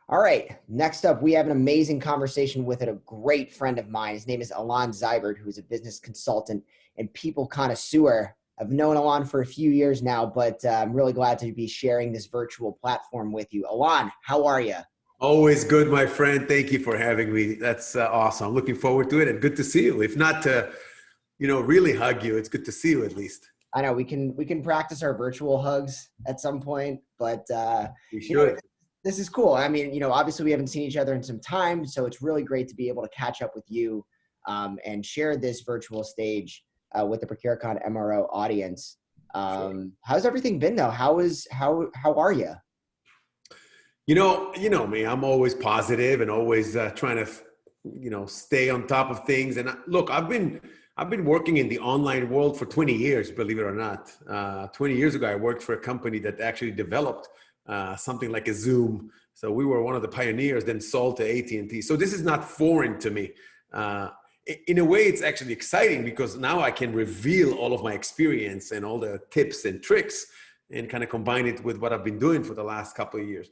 All right. Next up, we have an amazing conversation with a great friend of mine. His name is Alon Zaibert, who is a business consultant and people connoisseur. I've known Alon for a few years now, but I'm really glad to be sharing this virtual platform with you. Alon, how are you? Always good, my friend. Thank you for having me. That's awesome. I'm looking forward to it and good to see you. If not to, really hug you, it's good to see you at least. I know we can practice our virtual hugs at some point, but We you know, should. this is cool. I mean, obviously we haven't seen each other in some time, so it's really great to be able to catch up with you and share this virtual stage with the ProcureCon MRO audience. Sure. How's everything been though? How are you? You know me. I'm always positive and always trying to, stay on top of things. And look, I've been working in the online world for 20 years, believe it or not. 20 years ago, I worked for a company that actually developed something like a Zoom. So we were one of the pioneers, then sold to AT&T. So this is not foreign to me. In a way, it's actually exciting because now I can reveal all of my experience and all the tips and tricks and kind of combine it with what I've been doing for the last couple of years.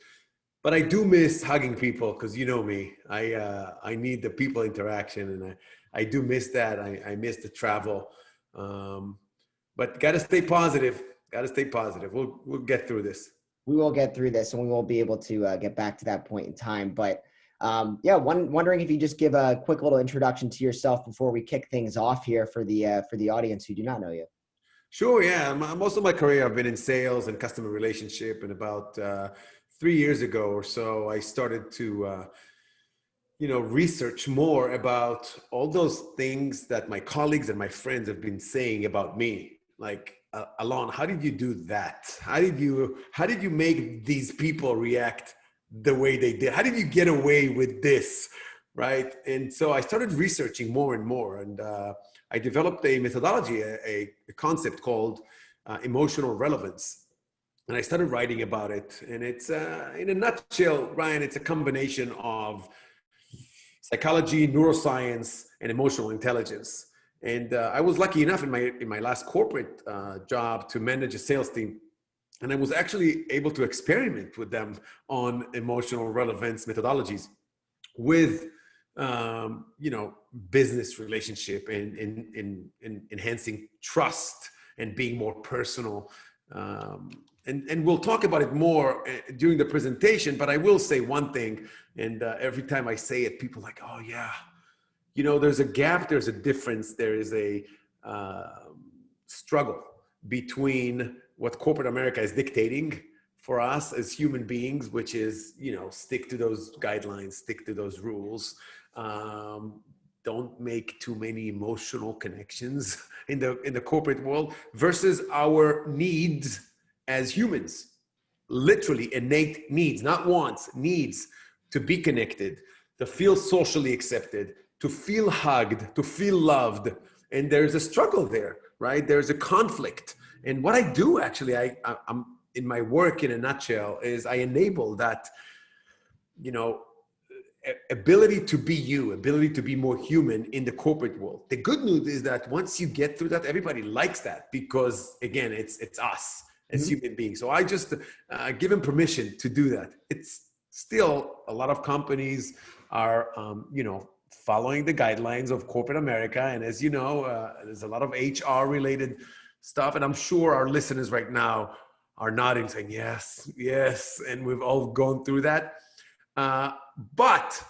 But I do miss hugging people because you know me. I need the people interaction, and I do miss that. I miss the travel, but got to stay positive. Got to stay positive. We'll get through this. We will get through this and we will be able to get back to that point in time. But yeah, wondering if you just give a quick little introduction to yourself before we kick things off here for the audience who do not know you. Sure. Yeah. Most of my career, I've been in sales and customer relationship, and about 3 years ago or so, I started to research more about all those things that my colleagues and my friends have been saying about me. Like, Alon, how did you do that? How did you make these people react the way they did? How did you get away with this? Right. And so I started researching more and more, and I developed a methodology, a concept called emotional relevance. And I started writing about it. And it's, in a nutshell, Ryan, it's a combination of psychology, neuroscience, and emotional intelligence. And I was lucky enough in my last corporate job to manage a sales team. And I was actually able to experiment with them on emotional relevance methodologies with, business relationship and in enhancing trust and being more personal. And we'll talk about it more during the presentation, but I will say one thing, and every time I say it, people are like, oh yeah, there's a gap, there's a difference, there is a struggle between what corporate America is dictating for us as human beings, which is, stick to those guidelines, stick to those rules. Don't make too many emotional connections in the corporate world versus our needs as humans, literally innate needs, not wants, needs to be connected, to feel socially accepted, to feel hugged, to feel loved. And there's a struggle there, right? There's a conflict. And what I do actually, I'm in my work in a nutshell is I enable that, ability to be you, ability to be more human in the corporate world. The good news is that once you get through that, everybody likes that because again, it's us as human beings. So I just give them permission to do that. It's still a lot of companies are, following the guidelines of corporate America. And as you know, there's a lot of HR related stuff. And I'm sure our listeners right now are nodding saying, yes, yes. And we've all gone through that. But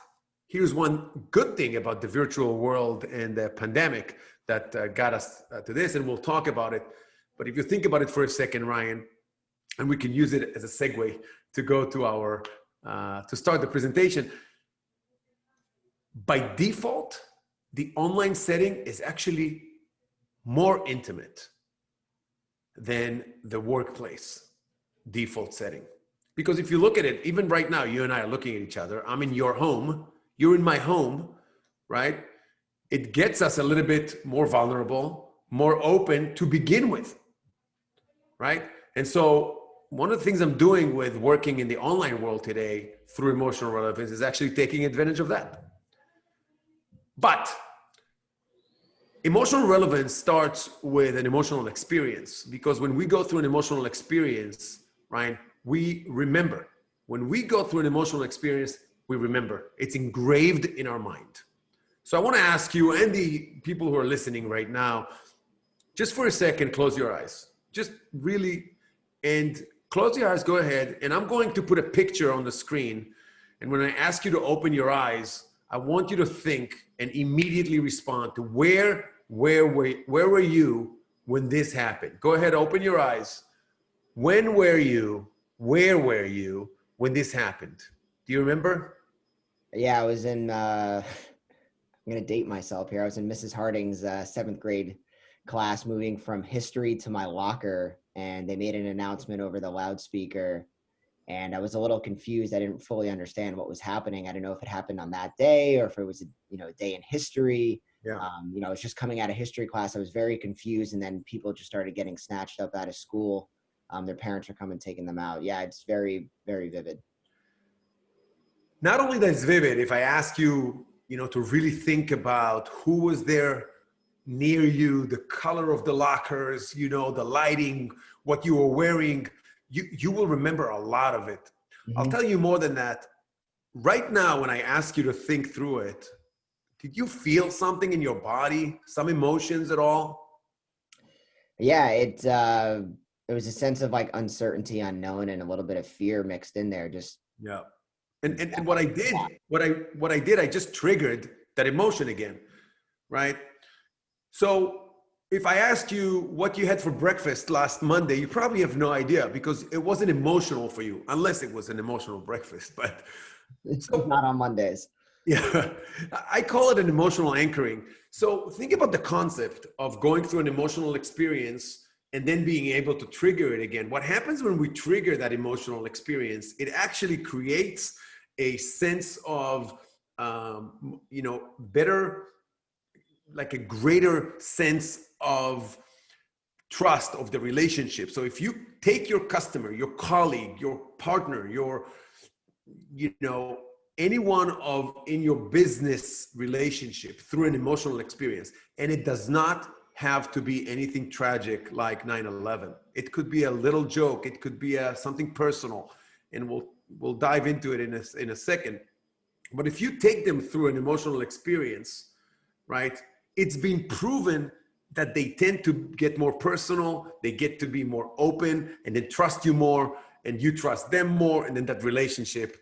here's one good thing about the virtual world and the pandemic that got us to this, and we'll talk about it. But if you think about it for a second, Ryan, and we can use it as a segue to go to our, to start the presentation. By default, the online setting is actually more intimate than the workplace default setting. Because if you look at it, even right now, you and I are looking at each other. I'm in your home, you're in my home, right? It gets us a little bit more vulnerable, more open to begin with, right? And so one of the things I'm doing with working in the online world today through emotional relevance is actually taking advantage of that. But emotional relevance starts with an emotional experience, because when we go through an emotional experience, right, we remember. when we go through an emotional experience, we remember. It's engraved in our mind. So I want to ask you and the people who are listening right now, just for a second, close your eyes. Just really, and close your eyes, go ahead. And I'm going to put a picture on the screen. And when I ask you to open your eyes, I want you to think and immediately respond to where were you when this happened? Go ahead, open your eyes. When were you? Where were you when this happened? Do you remember? Yeah, I was in, I'm going to date myself here. I was in Mrs. Harding's 7th grade class, moving from history to my locker, and they made an announcement over the loudspeaker. And I was a little confused. I didn't fully understand what was happening. I didn't know if it happened on that day or if it was a day in history. Yeah. I was just coming out of history class. I was very confused. And then people just started getting snatched up out of school. Their parents are coming, taking them out. Yeah, it's very, very vivid. Not only that it's vivid, if I ask you, to really think about who was there near you, the color of the lockers, the lighting, what you were wearing, you will remember a lot of it. Mm-hmm. I'll tell you more than that. Right now, when I ask you to think through it, did you feel something in your body, some emotions at all? Yeah, it was a sense of like uncertainty, unknown, and a little bit of fear mixed in there. Just yeah. And what I did, I just triggered that emotion again, right? So if I asked you what you had for breakfast last Monday, you probably have no idea because it wasn't emotional for you, unless it was an emotional breakfast. But it's not on Mondays. Yeah, I call it an emotional anchoring. So think about the concept of going through an emotional experience and then being able to trigger it again. What happens when we trigger that emotional experience, it actually creates a sense of, better, like a greater sense of trust of the relationship. So if you take your customer, your colleague, your partner, anyone in your business relationship through an emotional experience, and it does not have to be anything tragic like 9/11. It could be a little joke. It could be something personal, and we'll dive into it in a second. But if you take them through an emotional experience, right, it's been proven that they tend to get more personal, they get to be more open, and then trust you more, and you trust them more, and then that relationship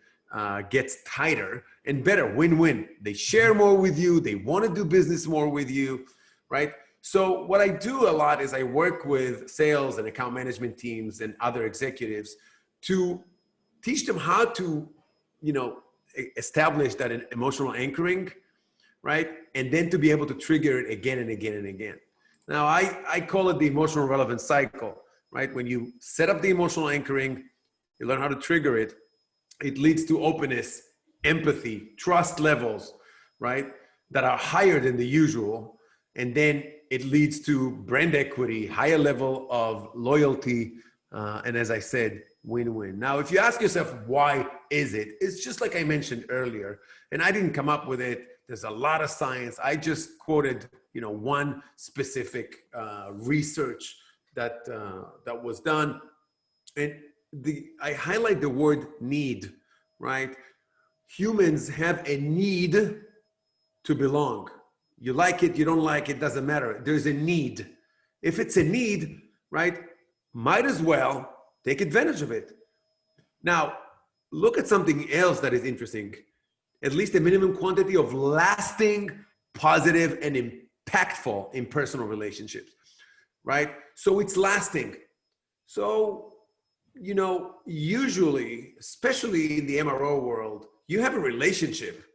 gets tighter and better, win-win. They share more with you, they want to do business more with you, right? So what I do a lot is I work with sales and account management teams and other executives to teach them how to, establish that emotional anchoring, right? And then to be able to trigger it again and again and again. Now, I call it the emotional relevance cycle, right? When you set up the emotional anchoring, you learn how to trigger it. It leads to openness, empathy, trust levels, right? That are higher than the usual. And then it leads to brand equity, higher level of loyalty. And as I said, win-win. Now, if you ask yourself, why is it? It's just like I mentioned earlier, and I didn't come up with it. There's a lot of science. I just quoted, one specific research that was done. And I highlight the word need, right? Humans have a need to belong. You like it, you don't like it, doesn't matter. There's a need. If it's a need, right, might as well take advantage of it. Now, look at something else that is interesting. At least a minimum quantity of lasting, positive, and impactful in personal relationships, right? So it's lasting. So, usually, especially in the MRO world, you have a relationship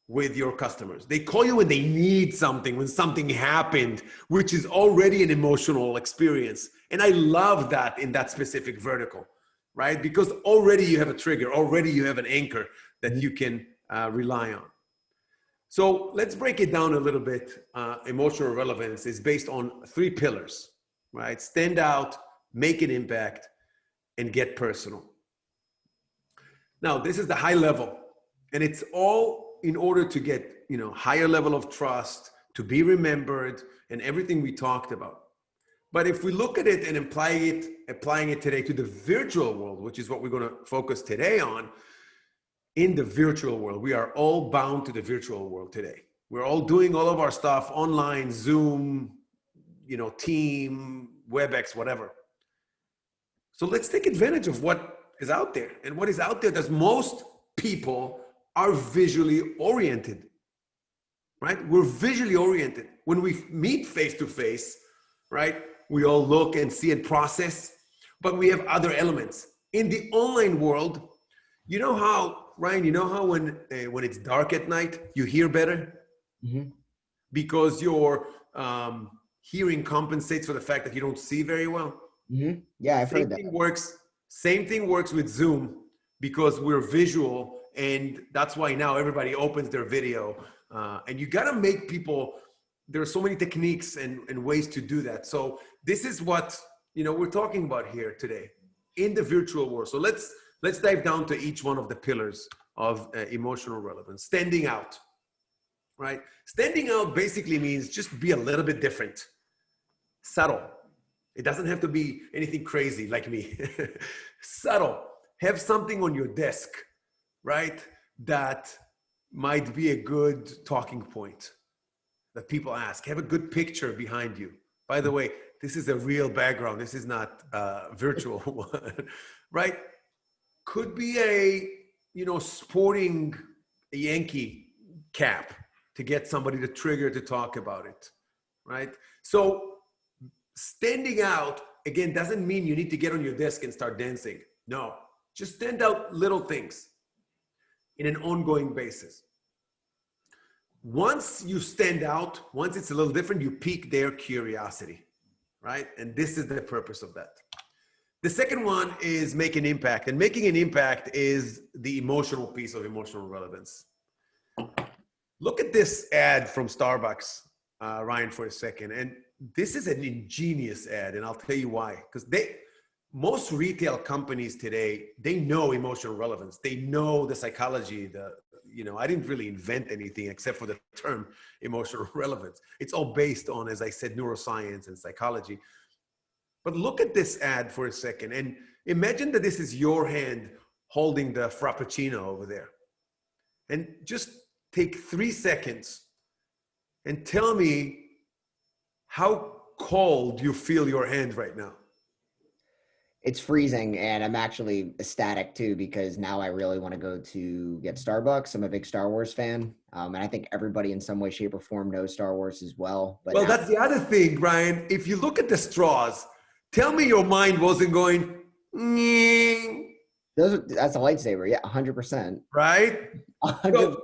with your customers. They call you when they need something, when something happened, which is already an emotional experience. And I love that in that specific vertical, right? Because already you have a trigger, already you have an anchor that you can rely on. So let's break it down a little bit. Emotional relevance is based on 3 pillars, right? Stand out, make an impact, and get personal. Now, this is the high level, and it's all in order to get, higher level of trust, to be remembered, and everything we talked about. But if we look at it and applying it today to the virtual world, which is what we're going to focus today on, in the virtual world, we are all bound to the virtual world today. We're all doing all of our stuff online, Zoom, Team, WebEx, whatever. So let's take advantage of what is out there. And what is out there is most people are visually oriented, right? We're visually oriented. When we meet face to face, right, we all look and see and process, but we have other elements. In the online world, you know how, Ryan, when it's dark at night, you hear better? Mm-hmm. Because your hearing compensates for the fact that you don't see very well. Mm-hmm. Yeah, I've heard that. Same thing works with Zoom, because we're visual, and that's why now everybody opens their video. And you got to make people, there are so many techniques and ways to do that. So this is what, we're talking about here today in the virtual world. So let's dive down to each one of the pillars of emotional relevance. Standing out, right? Standing out basically means just be a little bit different, subtle. It doesn't have to be anything crazy like me. Subtle. Have something on your desk, right, that might be a good talking point that people ask. Have a good picture behind you. By the way, this is a real background. This is not virtual one, right? Could be sporting a Yankee cap to get somebody to trigger to talk about it, right? So standing out, again, doesn't mean you need to get on your desk and start dancing. No, just stand out little things in an ongoing basis. Once you stand out, once it's a little different, you pique their curiosity, right? And this is the purpose of that. The second one is make an impact. And making an impact is the emotional piece of emotional relevance. Look at this ad from Starbucks, Ryan, for a second. And this is an ingenious ad, and I'll tell you why. Because most retail companies today, they know emotional relevance. They know the psychology. I didn't really invent anything except for the term emotional relevance. It's all based on, as I said, neuroscience and psychology. But look at this ad for a second, and imagine that this is your hand holding the Frappuccino over there. And just take 3 seconds and tell me how cold you feel your hand right now. It's freezing, and I'm actually ecstatic too, because now I really want to go to get Starbucks. I'm a big Star Wars fan, and I think everybody in some way, shape, or form knows Star Wars as well. But that's the other thing, Brian. If you look at the straws, tell me your mind wasn't going, that's a lightsaber, yeah, 100%. Right? 100%.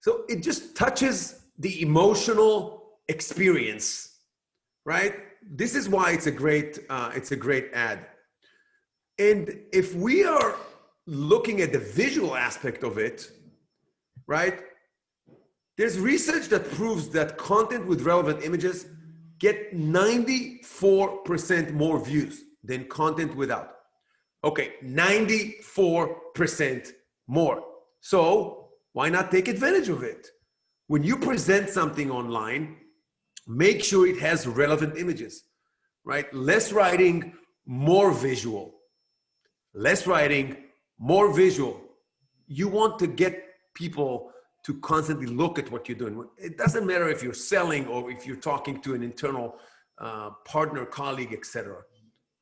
So it just touches the emotional experience, right? This is why it's a great ad. And if we are looking at the visual aspect of it, right? There's research that proves that content with relevant images get 94% more views than content without. Okay, 94% more. So why not take advantage of it? When you present something online, make sure it has relevant images, right? Less writing, more visual. Less writing, more visual. You want to get people to constantly look at what you're doing. It doesn't matter if you're selling or if you're talking to an internal partner, colleague, etc.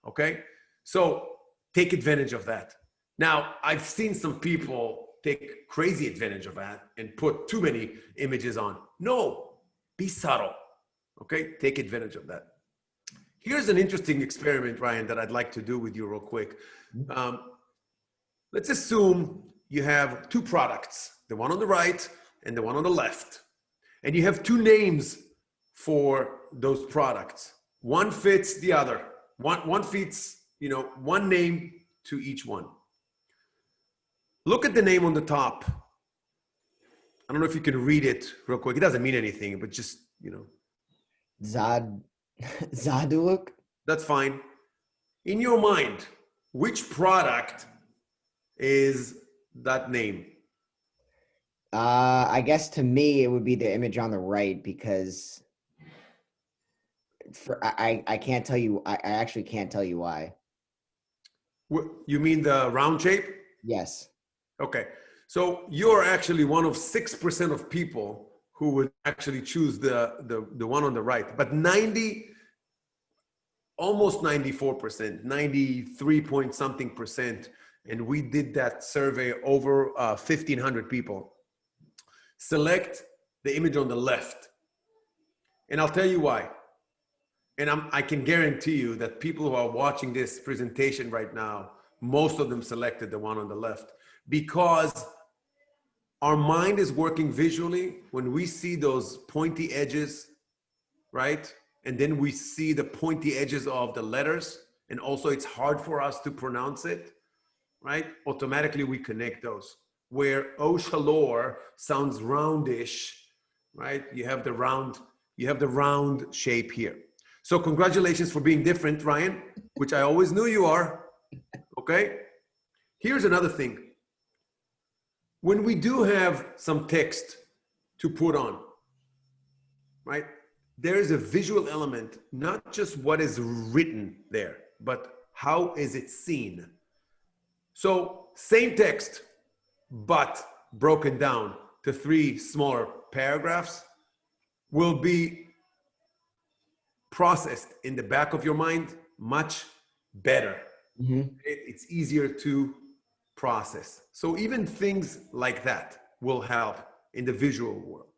Okay? So take advantage of that. Now, I've seen some people take crazy advantage of that and put too many images on. No, be subtle. Okay? Take advantage of that. Here's an interesting experiment, Ryan, that I'd like to do with you real quick. Let's assume you have two products, the one on the right and the one on the left. And you have two names for those products. One fits the other. One fits, one name to each one. Look at the name on the top. I don't know if you can read it real quick. It doesn't mean anything, but just, Zaduk? That's fine. In your mind, which product is that name? I guess to me, it would be the image on the right, because I can't tell you. I actually can't tell you why. You mean the round shape? Yes. Okay. So you're actually one of 6% of people who would actually choose the one on the right. But almost 94%, 93 point something percent, and we did that survey over 1,500 people. Select the image on the left. And I'll tell you why. And I can guarantee you that people who are watching this presentation right now, most of them selected the one on the left, because our mind is working visually when we see those pointy edges, right? And then we see the pointy edges of the letters, and also it's hard for us to pronounce it, right? Automatically we connect those. Where Oshalor sounds roundish, right? You have the round shape here. So congratulations for being different, Ryan, which I always knew you are. Okay? Here's another thing. When we do have some text to put on, right? There is a visual element, not just what is written there, but how is it seen? So same text, but broken down to 3 smaller paragraphs will be processed in the back of your mind much better. Mm-hmm. It's easier to process. So even things like that will help in the visual world.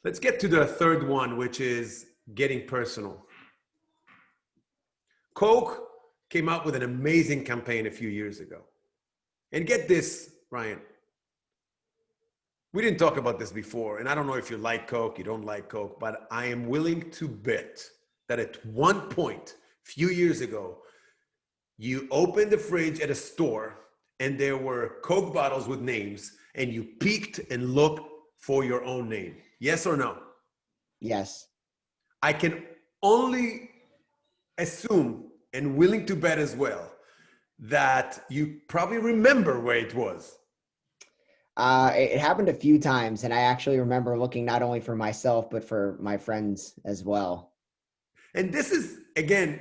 Let's get to the third one, which is getting personal. Coke came out with an amazing campaign a few years ago. And get this, Ryan. We didn't talk about this before, and I don't know if you like Coke, you don't like Coke, but I am willing to bet that at one point, a few years ago, you opened the fridge at a store and there were Coke bottles with names, and you peeked and looked for your own name. Yes or no? Yes. I can only assume, and willing to bet as well, that you probably remember where it was. It happened a few times, and I actually remember looking not only for myself but for my friends as well. And this is, again,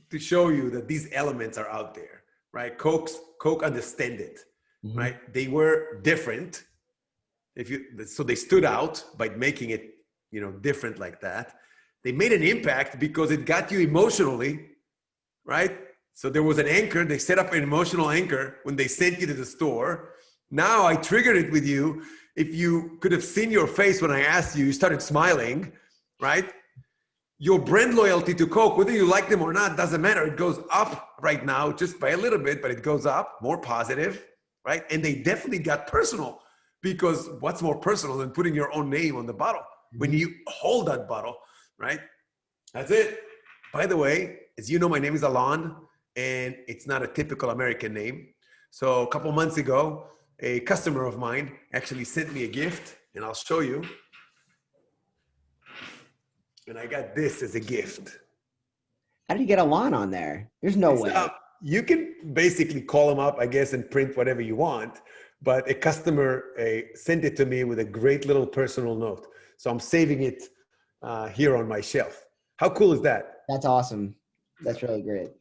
to show you that these elements are out there, right? Coke understand it, Mm-hmm. right? They were different. So they stood out by making it, different like that. They made an impact because it got you emotionally, right? So there was an anchor. They set up an emotional anchor when they sent you to the store. Now I triggered it with you. If you could have seen your face when I asked you, you started smiling, right? Your brand loyalty to Coke, whether you like them or not, doesn't matter. It goes up right now just by a little bit, but it goes up, more positive, right? And they definitely got personal, because what's more personal than putting your own name on the bottle? Mm-hmm. When you hold that bottle, right? That's it. By the way, as you know, my name is Alon, and it's not a typical American name. So a couple months ago, a customer of mine actually sent me a gift, and I'll show you. And I got this as a gift. How did you get Alon on there? There's no way. You can basically call them up, I guess, and print whatever you want. But a customer sent it to me with a great little personal note. So I'm saving it here on my shelf. How cool is that? That's awesome. That's really great.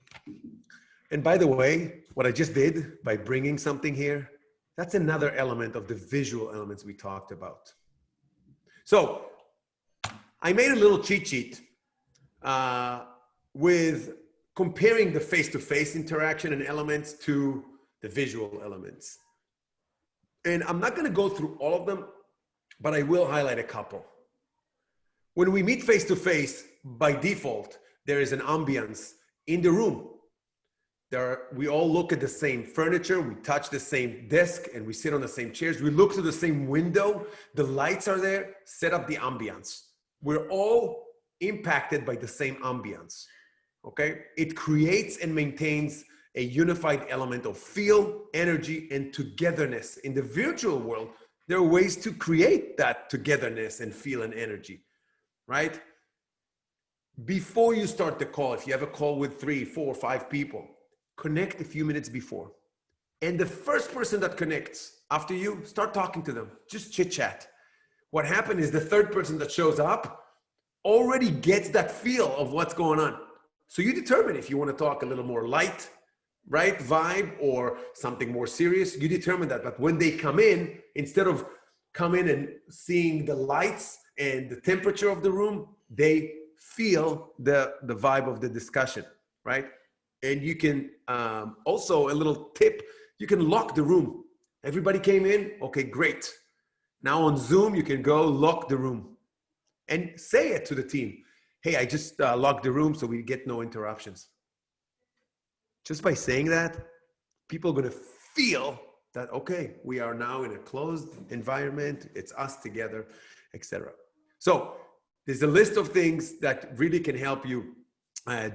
And by the way, what I just did by bringing something here, that's another element of the visual elements we talked about. So I made a little cheat sheet with comparing the face-to-face interaction and elements to the visual elements. And I'm not going to go through all of them, but I will highlight a couple. When we meet face-to-face, by default, there is an ambience in the room. We all look at the same furniture, we touch the same desk, and we sit on the same chairs. We look through the same window, the lights are there, set up the ambience. We're all impacted by the same ambience, okay? It creates and maintains a unified element of feel, energy, and togetherness. In the virtual world, there are ways to create that togetherness and feel and energy, right? Before you start the call, if you have a call with 3, 4, 5 people, connect a few minutes before. And the first person that connects after you, start talking to them, just chit chat. What happened is the third person that shows up already gets that feel of what's going on. So you determine if you want to talk a little more light, right, vibe, or something more serious. You determine that. But when they come in, instead of come in and seeing the lights and the temperature of the room, they feel the vibe of the discussion, right? And you can also, a little tip, you can lock the room. Everybody came in, okay, great. Now on Zoom, you can go lock the room and say it to the team. Hey, I just locked the room so we get no interruptions. Just by saying that, people are going to feel that, okay, we are now in a closed environment, it's us together, etc. So there's a list of things that really can help you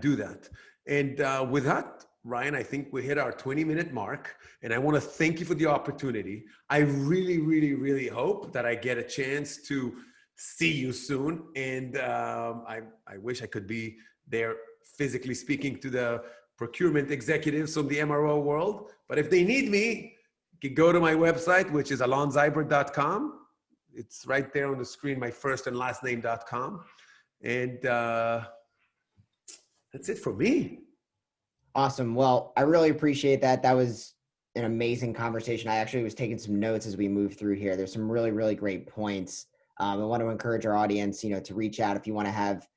do that. And with that, Ryan, I think we hit our 20-minute mark, and I want to thank you for the opportunity. I really, really, really hope that I get a chance to see you soon. And I wish I could be there physically speaking to the procurement executives from the MRO world. But if they need me, you can go to my website, which is alonzaibert.com. It's right there on the screen, my first and last name.com. And that's it for me. Awesome. Well, I really appreciate that. That was an amazing conversation. I actually was taking some notes as we move through here. There's some really, really great points. I want to encourage our audience, to reach out if you want to have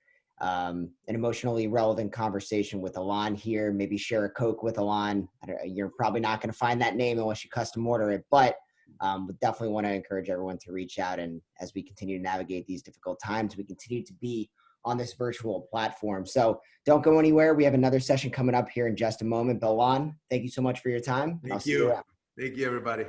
an emotionally relevant conversation with Alon here. Maybe share a Coke with Alon. You're probably not going to find that name unless you custom order it, but we definitely want to encourage everyone to reach out. And as we continue to navigate these difficult times, we continue to be on this virtual platform. So don't go anywhere. We have another session coming up here in just a moment. But Alon, thank you so much for your time. Thank you. Thank you, everybody.